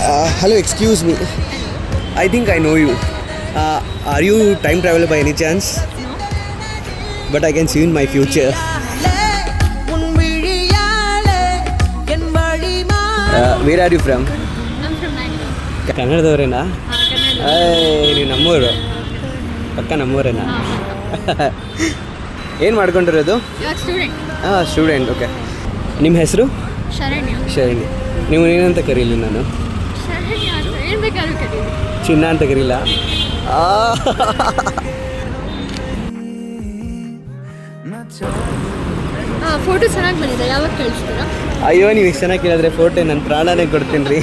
Hello, excuse me. I think I know you. Are you time traveler by any chance? No. But I can see you in my future. Where are you from? I'm from Bangalore. ಕನ್ನಡದವರೇನಾ? Kannada. ನೀವು ನಮ್ಮೂರು ಪಕ್ಕ ನಮ್ಮೂರೇನಾ? ಏನು ಮಾಡ್ಕೊಂಡಿರೋದು? You're a student. Student. Okay. ನಿಮ್ಮ ಹೆಸರು? Sharanya. ಶರಣಿ. ನೀವು ಏನಂತ ಕರೀಲಿ ನಾನು? Sharanya ಅಂತ ಏನು ಬೇಕಾದ್ರೂ ಕರೀರಿ. ಚಿನ್ನ ಅಂತ ಕರೀಲ? ಫೋಟೋ ಚೆನ್ನಾಗಿ ಬಂದಿದೆ, ಯಾವಾಗ ಕಳಿಸ್ತೀರಾ? ಅಯ್ಯೋ ನೀವು ಇಷ್ಟು ಚೆನ್ನಾಗಿ ಕೇಳಿದ್ರೆ ಫೋಟೋ ನನ್ನ ಪ್ರಾಣನೇ ಕೊಡ್ತೀನಿ ರೀ.